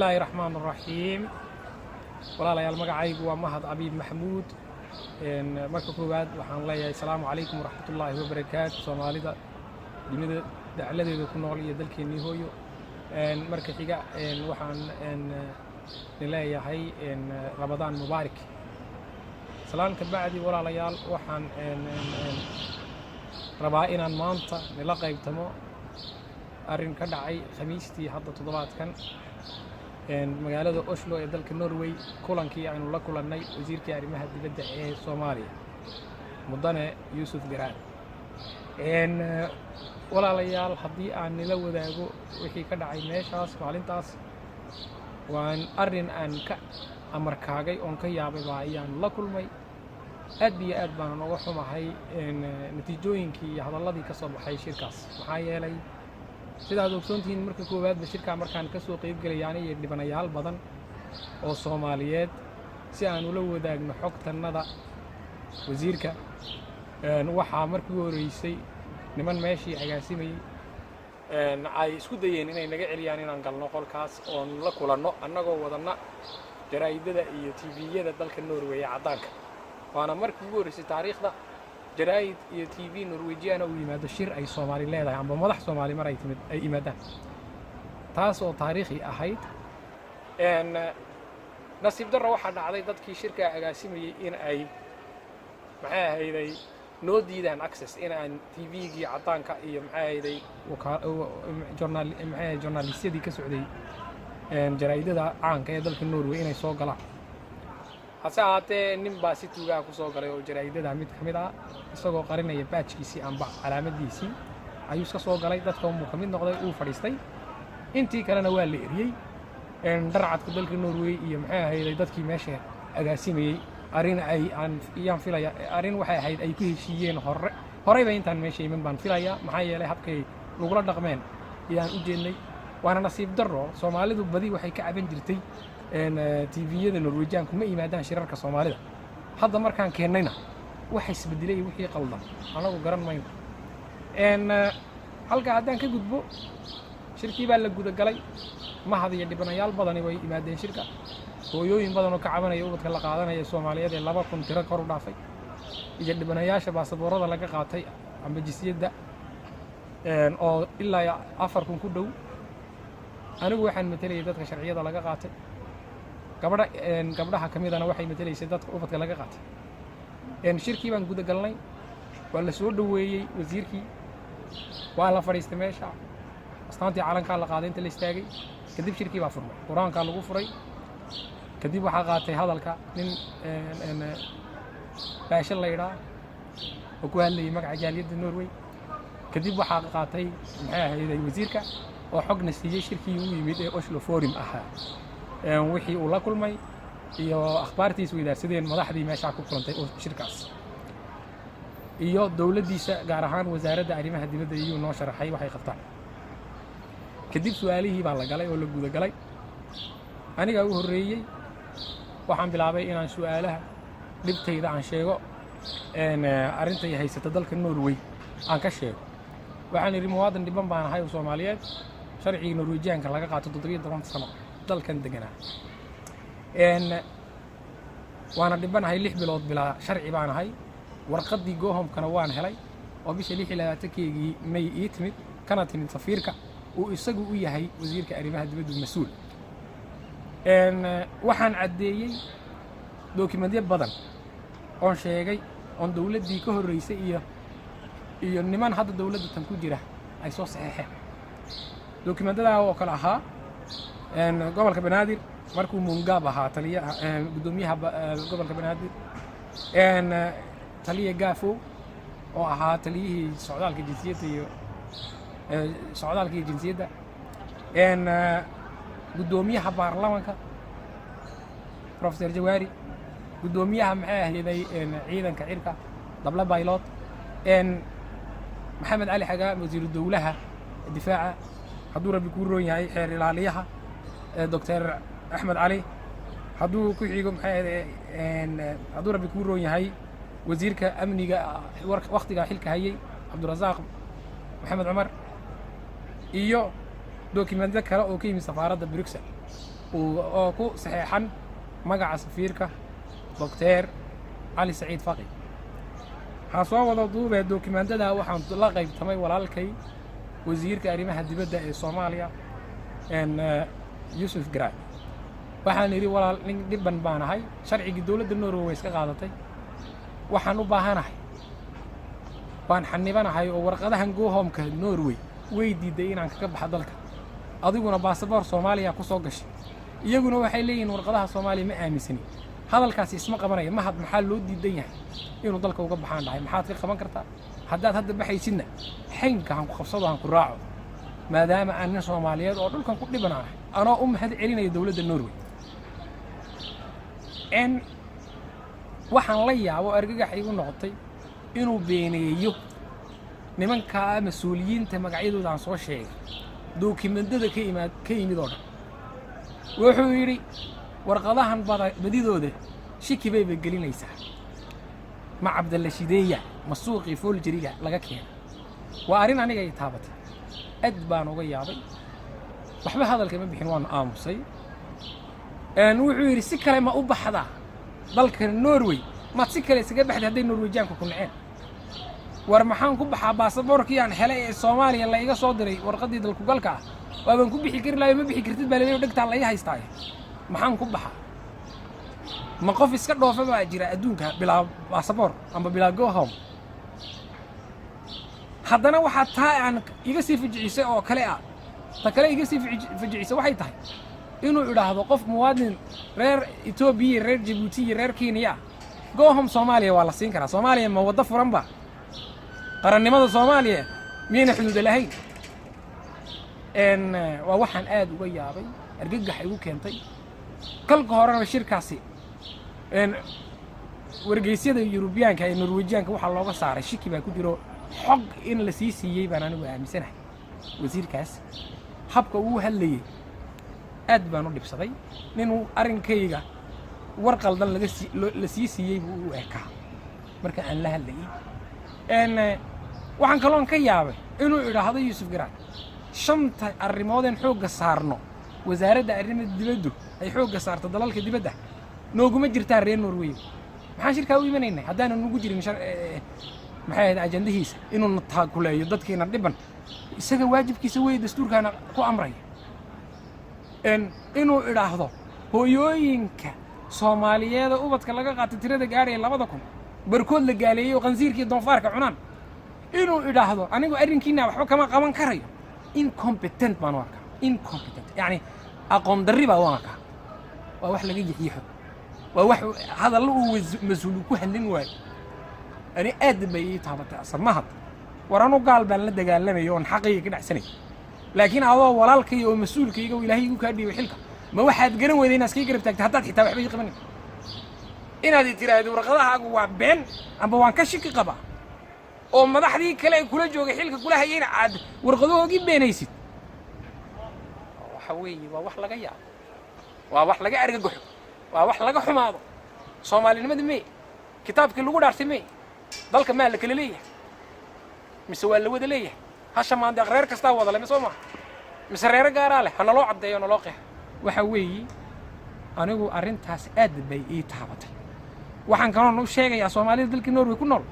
الله الرحمن الرحيم والله يا المقعيق ومهد عبيد محمود إن مركب كوباد وحن الله السلام عليكم ورحمة الله وبركاته صوماليدا دنيا دعلة يكون نقولي دلك النهويو إن مركب حاجة إن وحن إن نلاقي هاي إن رمضان مبارك سلام كبعدي ولا ليال وحن إن ربائنا المانطة نلاقي بتمو أرين كدعي خميستي حتى تضبط كان magaalada Oslo ee dalka Norway kulankii aynu la kulannay wasiirka arrimaha dibadda ee Soomaaliya mudane Yuusuf Garaad walaalayaal haddii aan nila wadaago wixii ka dhacay meeshaas maalintaas waan arrin aan ka amarkaagay oon ka yaabay baa ayaan la kulmay aad iyo aad baan uga xumahay natiijooyinkii iyo hadalladii ka soo baxay shirkaas maxaa yeelay sidaad ogsoontihiin marka koowaad bashirka markaan ka soo qayb galayaan iyo dhibanayaal badan oo Soomaaliyeed si aan ula wadaagno xogtanada wasiirka waxa markii horeysay niman meeshii agaasimay ay isku dayeen inay naga celiyaan inaan galno qolkaas oo la kulanno annagoo wadana jaraa'idada iyo TV-yada dalka Norway cadaanka waana markii horeysay taariikhda jaraa'id iyo TV Norwegian oo yimaado shir ay Soomaali leedahay amba madax Soomaali mar ay yimaadaan taas oo taariikhi ahayd nasiib darro waxa dhacday dadkii shirka agaasimay in ay maxay ahayd noo diidaan access in aan TV-gii cadaanka iyo maxay ahayd journalistadii ka socday jaraa'idada caanka ee dalka Norway inay soo galaan hase ahaatee nin baa si tuugaa ku soo galay oo jaraa'idada mid ka mid ah isagoo qarinaya baajkiisii amba calaamadiisii ayuu iska soo galay dadka uu ka mid noqday uu fadhiistay intii kalena waa la eriyay darcadka dalka Norway iyo maxay ahayd dadkii meesha agaasimay arin ay aan filaya arin waxay ahayd ay ku heshiiyeen horeyba intaan meesha iman baan filaya maxaa yeelay habkay lagula dhaqmeen iyaan u jeednay waana nasiib darro Soomaalidu badi waxay ka caban jirtay TV-yada Norwegian kuma yimaadaan shirarka Soomaalida hadda markaan keenayna waxa isbedelay wixii qaldan anagu garan mayno halka haddaan ka gudbo shirkii baa la guda galay mahad iyo dhibanayaal badan way yimaadeen shirka hooyooyin badan oo ka cabanaya ubadka la qaadanaya Soomaaliyeed ee 2,000 tiro kor u dhaafay iyo dhibanayaasha baasaboorada laga qaatay amba jinsiyadda oo ilaa 4,000 ku dhow anigu waxaan matalayay dadka sharciyada laga qaatay gabdhaha kamidana waxay matalaysay dadka ubadka laga qaatay shirkii baan guda galnay waa la soo dhaweeyay wasiirkii waa la fadhiistay meesha astaantii calanka la qaaday inta la istaagay kadib shirkii baa furmay quraanka lagu furay kadib waxa qaatay hadalka nin baasha la yiraahdo oo ku hadlayay magaca jaaliyadda Norway kadib waxa qaatay maxay ahayd wasiirka oo xogna siiyay shirkii uu yimid ee Oslo Forum ahaa wixii uu la kulmay iyo akhbaartiisa wadaarsadeen madaxdii meesha ku kulantay oo shirkaas iyo dawladdiisa gaar ahaan wasaaradda arrimaha dibadda iyo noo sharaxay waxay qabtaan kadib su'aalihii baa la galay oo la guda galay aniga u horeeyay waxaan bilaabay inaan su'aalaha dhibtayda aan sheego arrinta ay haysata dalka Norway aan ka sheego waxaan yiri muwaadin dhiban baan ahay oo Soomaaliyeed sharciga Norwegian-ka laga qaato 17 sano dalkan deganaa waana dhibanahay 6 bilood bilaa sharci baan ahay warqadii goohomkana waan helay oo bisha 26-keegii May ii timid kana timid safiirka uu isagu u yahay wasiirka arrimaha dibadda mas'uul waxaan cadeeyay dokumentyo badan oo sheegay on dawladdii ka horeysay iyo niman hadda dawladda tan ku jira ay soo saxeexeen dokumentada oo kala ahaa gobolka Banaadir markuu Mungab ahaa taliyaha gudoomiyaha gobolka Banaadir taliye Gaafo oo ahaa taliyihii socdaalka jinsiyadda iyo socdaalka jinsiyadda gudoomiyaha baarlamaanka Professor Jawaari gudoomiyaha maxay ahayd ciidanka cirka dabla baylot Maxamed Ali Xagaa wasiiru dawlaha difaaca hadduu rabbi ku roon yahay xeer ilaaliyaha Dr. Ahmed Ali hadduu ku xigo maxay hadduu rabbi ku roon yahay wasiirka amniga waqtiga xilka hayay Cabdirasaaq Maxamed Cumar iyo دوكيمنت كلا أو كيم سفارة بريكسل oo ku saxeexan magaca safiirka Dr. Ali Saciid Faqi waxaa soo wada duubay dokumentada waxaan la qaybtamay walaalkay wasiirka arrimaha dibadda ee Soomaaliya Yusuf Garaad waxaan yiri walaal nin dhiban baan ahay sharciga dawladda Norway iska qaadatay waxaan u baahanahay waan xanibanahay oo warqadahan go home-ka Norway way diiday inaan ka baxo dalka adiguna baasaboor Soomaaliya ku soo gashay iyaguna waxay leeyihiin warqadaha Soomaaliya ma aaminsani hadalkaasi isma qabanaya mahad maxaa loo diidan yahay inuu dalka uga baxaan dhahay maxaad ka qaban kartaa haddaad hadda baxaysidna xaynka aan ku qabsado aan ku raaco maadaama aan nin Soomaaliyeed oo dhulkan ku dhibanahay anoo u mahad celinaya dawladda Norway waxaan la yaabo argagax igu noqotay inuu beeneeyo nimanka mas'uuliyiinta magacyadooda aan soo sheegay dokumentada ka yimid oo dhan wuxuu yiri warqadahan badidooda shiki bay gelinaysaa ma Cabdalla Shideeya masuuqi foljiriga laga keenay waa arin aniga ay taabatay aad baan uga yaabay waxba hadalka ma bixin waan aamusay wuxuu yiri si kale ma u baxda dalka Norway ma si kale isaga baxday haday Norwegian ku naceen war maxaan ku baxaa baasaboorkii aan helay ee Soomaaliya la iga soo diray warqadii dalku galka waan ku bixi kari lahayn ma bixi kartid baa leeyahay dhigta la iga haystay maxaan ku baxaa ma qof iska dhoofa baa jira adduunka bilaa baasaboor ama bilaa go home haddana waxa taa aan iga sii fijicisay oo kale ta kale iga sii fijicisay waxay tahay inuu idhaahdo qof muwaadin reer Itoobiya reer Djibouti reer Kenya go home Soomaaliya waa la siin karaa Soomaaliya ma wada furan ba qarannimada Soomaaliya miyayna xuduud lahayn waa waxaan aad uga yaabay argagax igu keentay kalka horena shirkaasi wargeysyada Yurubiyaanka ee Norwegianka waxa looga saaray shiki baa ku jiro xog in la sii siiyay baan anigu aaminsanahay wasiirkaas habka uu hadlayay aad baan u dhibsaday inuu arinkayga war qaldan la sii siiyay buu u ekaa marka aan la hadlayay waxaan kaloon ka yaabay inuu idhaahdo Yusuf Garaad shanta arrimoodeen xoogga saarno wasaaradda arrimaha dibadda ay xoogga saarto dalalka dibadda nooguma jirtaa reer Norway maxaan shirkaa u imanaynay haddaan ugu jirin maxay ahayd ajandahiisa inuu taakuleeyo dadkeena dhiban isaga waajibkiisa way dastuurkaana ku amray inuu idhaahdo hooyooyinka Soomaaliyeed ubadka laga qaatay tirada gaaraya 2000 barkood la gaaleeyo qansiirkii doonfaarka cunaan inuu idhaahdo anigu arrinkiina waxba kama qaban karayo incompetent baan arkaa incompetent yani aqoon darri baa wanaka waa wax laga yixiyo waa wax hadal uu mas'uul ku hadlin waayo ani aad bay taabatay asmaha waranu gaal baan la dagaalamayo on xaqiiqa ka dhacsanay laakiin adoo walaalkay oo mas'uulkayga Ilaahay igu ka dhiibay xilka ma waxaad garan weydeen askay garab taagtay hatta xitaa waxba ii qaban inaad tiraahdo warqadahaagu waa been amba waan ka shaki qaba oo madaxdii kale kula joogay xilka kula hayeen aad warqadoogi beenaysid waxa weeye waa wax laga yaabo waa wax laga argagaxo waa wax laga xumaado Soomaalinimada mee kitaabkii lagu dhaartay mee dalka ma la kala leeyahay mise waa la wada leeyahay hasha maanta reer kasta wada leh Soomaa mise reer gaar leh hana loo cadeeyo noo qeex waxa weeye anigu arintaas aad bay ii taabatay waxaan kaloon u sheegayaa Soomaalida dalka Norway ku nool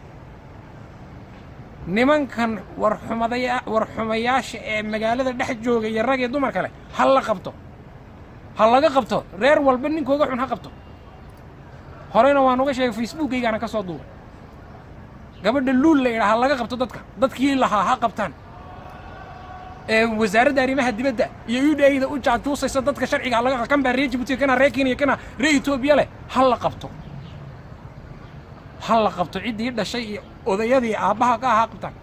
nimankan war xumayaasha ee magaalada dhex jooga iyo rag iyo dumar kale hal laga qabto reer walba ninkooga xun ha qabto horena waan uga sheegay Facebook-gaygana ka soo duubay gabadha luul la yiraahdo laga qabto dadkii lahaa ha qabtaan wasaaradda arrimaha dibadda iyo UDA-da u jaantuusaysa dadka sharciga laga kan baa reer Djibouti kana reer Kenya kana reer Itoobiya leh hal la qabto cidii dhashay iyo odayadii aabaha ka ahaa qabtaan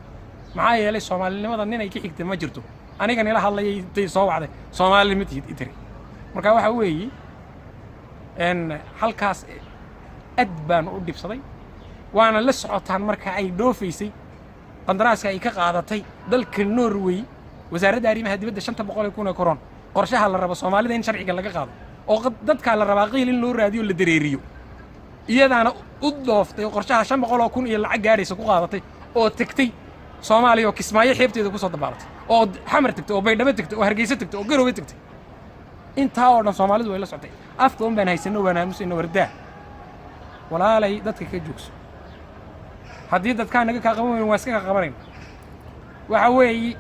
maxaa yeelay Soomaalinimada nin ay ka xigtay ma jirto aniga nila hadlayay intay soo wacday Soomaali mid itiri marka waxa weeye halkaas aad baan u dhibsaday waana la socotaan marka ay dhoofaysay qandaraaska ay ka qaadatay dalka Norway wasaaradda arrimaha dibadda 500,000 koron qorshaha la rabo Soomaalida in sharciga laga qaado oo dadka la rabaa qiil in loo raadiyo la dareeriyo iyadana u dooftay qorshaha 500,000 iyo lacag gaaraysa ku qaadatay oo tagtay Soomaaliya oo Kismaayo xeebteeda ku soo dabaalatay oo xamar tagtay oo Baydhabo tagtay oo Hargeysa tagtay oo Garowe tagtay intaa oo dhan Soomaalidu way la socotay afka un baan haysano wanaamusayno wardaa walaalay dadka ka joogso haddii dadkaan naga ka qaban weyn waa iska ka qabanayna waxa weeye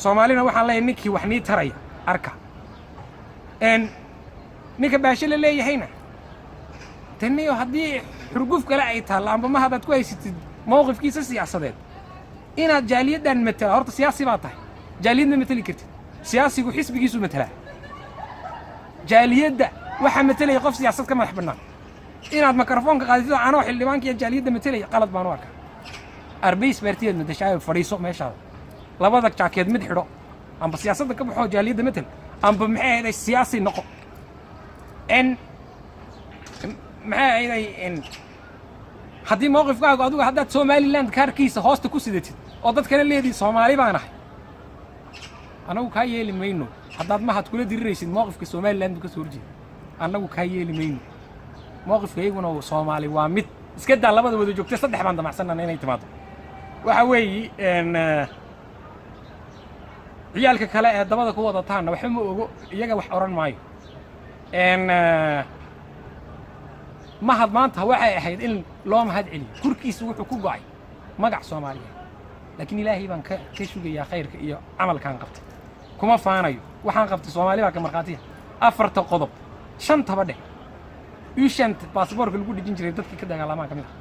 Soomaalina waxaan leeyahay ninkii wax nii taraya arka ninka baashe la leeyahayna taniyo haddii xurguf kale ay tahay amba ma hadaad ku haysatid mowqifkiisa siyaasadeed inaad jaaliyaddan matala horta siyaasi baa tahay jaaliyadna matali kartid siyaasigu xisbigiisu matala jaaliyadda waxa matalaya qof siyaasad ka madax bannaan inaad mikrofoonka qaadid anoo xildhibaanka iyo jaaliyadda matalaya qalad baan u arkaa arbays beertiyeed madashaayo fadhiiso meeshaada labada jaakeed mid xidho amba siyaasadda ka baxoo jaaliyadda matal amba maxay ahayd siyaasi noqo maxay ahayd haddii mowqifkaagu adigu haddaad Somaliland kaarkiisa hoosta ku sidatid oo dad kale leedii Soomaali baan ahay anagu kaa yeeli mayno haddaad mahad kula diriraysid mowqifka Somaliland ka soo horjeeda anagu kaa yeeli mayno mowqifkayguna Soomaali waa mid iska daa labada wada joogtay saddex baan damacsanana inay timaado waxa weeye ciyaalka kale ee dabada ku wadataana waxba ma ogo iyaga wax oran maayo mahad maanta waxay ahayd in loo mahad celiyo kurkiisu wuxuu ku go'ay magac Soomaaliya laakiin ilaahay baan ka shugayaa khayrka iyo camalkan qabtay kuma faanayo waxaan qabtay Soomaali baa ka marqaatiya afarta qodob shantaba dheh ishant baasaboorka lagu dhijin jiray dadkii ka dagaalamaan kamid ah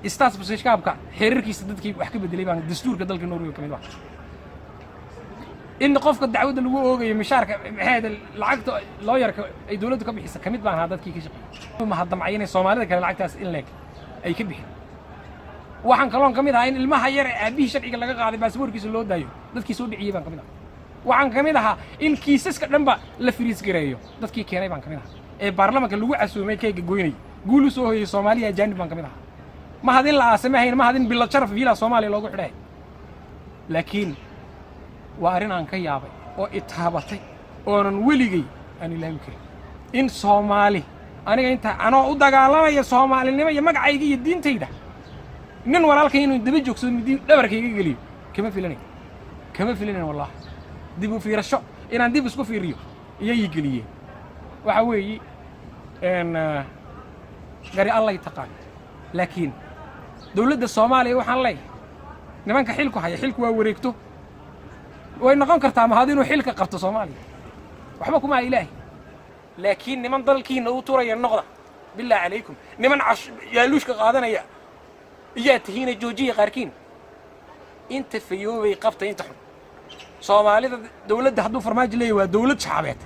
istaas busashkaabka xiriirkiisa dadkii wax ka bedelay baan dastuurka dalka Norway kamid ah in qofka dacwada lagu oogayo mishaarka maxay lacagta looyarka ay dawladdu ka bixisa kamid baan ahaa dadkii ka shaqeeyay ma hadamcayeen Soomaalida kale lacagtaas in leeg ay ka bixin waxaan kaloon kamid ahaa in ilmaha yar ee aabihii sharciga laga qaaday baasaboorkiisa loo daayo dadkii soo dhiciyay baan kamid ahaa waxaan kamid ahaa in kiisaska dhanba la firiis gareeyo dadkii keenay baan kamid ahaa ee baarlamaanka lagu casuumay keega goynay guul soo hooyay Soomaaliya ajaanib baan kamid ahaa ma hadin la aasamahayn ma hadin bilad sharaf wiila Soomaaliya loogu xidhay laakiin waa arrin aan ka yaabay oo itaabatay oonan weligay aan ilaawi karin in Soomaali aniga inta anoo u dagaalamaya Soomaalinimo iyo magacayga iyo diintayda nin walaalkay inuu daba joogsado midii dhabarkayga galiyo kama filanin wallahi dib u fiirasho inaan dib isku fiiriyo iyo geliyeen waxa weeye gari Allah taqaan laakiin dawladda Soomaaliya waxaan leeyahay nimanka xilku haya xilku waa wareegto way noqon kartaa ma hadii inuu xilka qabto Soomaaliya waxba kuma ilaahay laakiin niman dalkiina uu turaya noqda bilaa calaykum niman yaaluushka qaadanaya iyaa tihiina joojiya qaarkiin inta fayoobay qabta inta xun Soomaalida dawladda hadduu farmaajo leeyahay waa dawlad shacbeed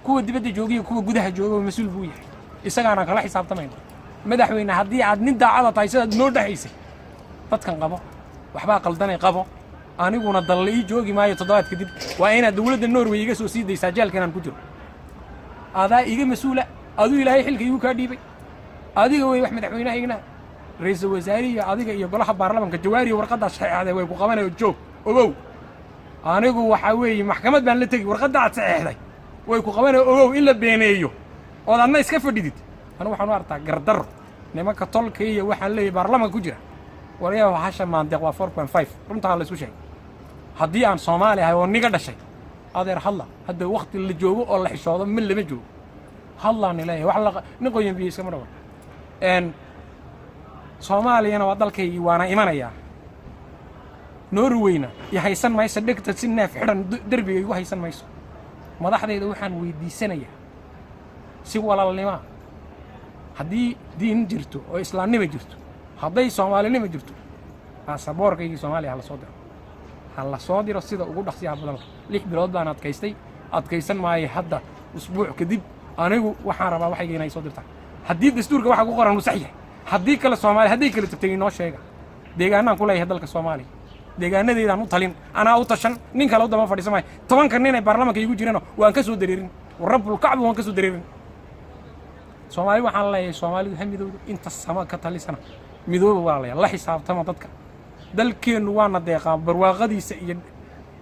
kuwa dibadda joogiyo kuwa gudaha jooga mas'uul buu yahay isagaana kala xisaabtamayna madaxweyne haddii aad nin daacad tahay sida noo dhaxaysay dadkan qabo waxba qaldanay qabo aniguna dal ii joogi maayo toddobaad kadib waa inaad dawladda Norway iga soo siidaysaa jaalkan aan ku jiro adaa iga mas'uula aduu ilaahay xilka igu ka dhiibay adiga way wax madaxweynahaygna ra'iisul wasaariga adiga iyo golaha baarlamaanka jawaari warqadda saxiixday way ku qabanayo joog ogow anigu waxa weeye maxkamad baan la tagi warqadda aad saxiixday way ku qabanayo ogow in la beeneeyo oo adna iska fadhidid anu waxaan u arkaa gardaro nimanka tolka iyo waxaan leeyahay baarlamaanka ku jira wariyaha hasha maandeeq waa 4.5 runta la isku sheegay haddii aan Soomaali ahay oo niga dhashay adeer hadla hadda waqti la joogo oo la xishoodo mid lama joogo hadlaan ilaahay wax la niqoyin biyo iska marwa Soomaaliyana waa dalkay waana imanaya Norwayna iyo haysan mayso dhigta si neef xidhan darbiga igu haysan mayso madaxdeeda waxaan weydiisanayaa si walaalnimo haddii diin jirto oo islaamnimo jirto hadday Soomaalinimo jirto baasaboorkaygii Soomaaliya hala soo diro sida ugu dhaqsiyaha badan 6 bilood baan adkaysan maayo hadda usbuuc kadib anigu waxaan rabaa waxayga inay soo dirtaan haddii dastuurka waxa ku qoran uu sax yahay haddii kale Soomaali haddii kale tabtay inoo sheega deegaanaan ku leeyahay dalka Soomaaliya deegaanadeedaan u talin anaa u tashan nin kale u daba fadhiisamay 10 nin ay baarlamaanka igu jireen waan ka soo dareerin rabbul kacba waan ka soo dareerin Soomaali waxaan leeyahay Soomaalidu hamidoodu inta sama ka talisana midooba walaalayaal la xisaabtama dadka dalkeenu waana deeqaa barwaaqadiisa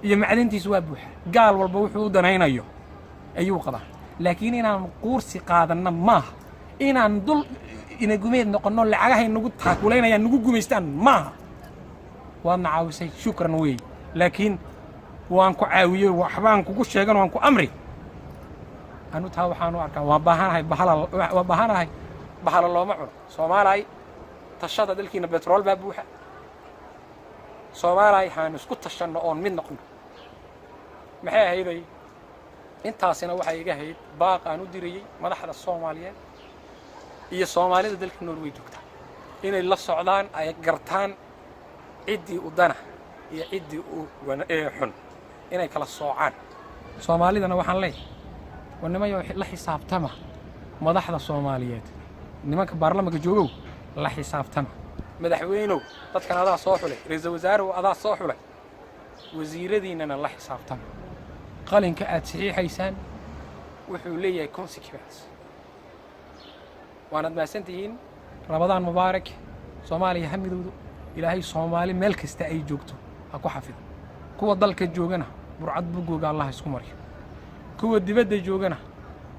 iyo macdintiisa waa buuxa gaal walba wuxuu u danaynayo ayuu qabaa laakiin inaan quursi qaadanna maaha inaan dul ina gumeed noqono lacagahay nagu taakuleynayaan nagu gumaystaan maaha waana caawisay shukran weey laakiin waan ku caawiyay waxbaan kugu sheegan waan ku amri anu taa waxaan u arkaa waan baahanahay bahala looma cuno Soomaaliya tashada dalkiina petrol baa buuxa Soomaaliya waxaan isku tashanno oon mid noqono maxay ahaydey intaasina waxay iga hayd baaq aan u dirayay madaxda Soomaaliyeed iyo Soomaalida dalka Norway joogta inay la socdaan ay gartaan ciddii u dana iyo ciddii u xun inay kala soocaan Soomaalidana waxaan leeyahay ونمايو لا حسابتما مدحدا Soomaaliyeed nimanka baarlamaanka joogo la xisaabtama madaxweynuhu dadkan adaa soo xulay ra'iisul wasaaruhu adaa soo xulay wasiiradiinana la xisaabtama qalinka aad saxiixaysaan wuxuu leeyahay consequence waana maasantihiin Ramadaan mubaarak Soomaaliya hamidoodu ilaahay Soomaali meel kasta ay joogto ha ku xafido kuwa dalka joogana burcad bugooga Allah isku mariyo kuwa dibadda joogana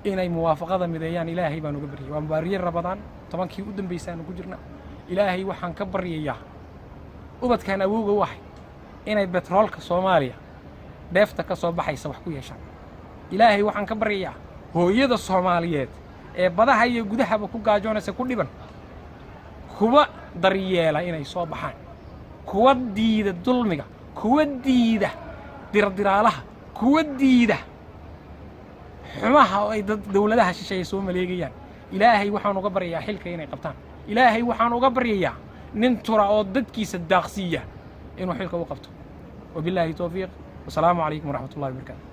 inay muwaafaqada mideeyaan ilaahay baan uga bariyay waan baariyay Ramadaan 10kii u dambeysay ku jirna ilaahay waxaan ka baryayaa ubadkan awooga waxa inay petrolka Soomaaliya deefta ka soo baxaysa wax ku yeeshaan ilaahay waxaan ka baryayaa hooyada Soomaaliyeed ee badaha iyo gudahaba ku gaajoonaysa ku dhiban kuwa daryeela inay soo baxaan kuwa diida dulmiga kuwa diida dirdiraalaha kuwa diida xumaha ay dawladaha shisheeye soo maleegayaan ilaahay waxaan uga baryayaa xilka inay qabtaan ilaahay waxaan uga baryayaa nin tura oo dadkiisa daaqsiya inuu xilka u qabto wabillahi tawfiiq wassalaamu calaykum waraxmatullaahi wabarakaatuh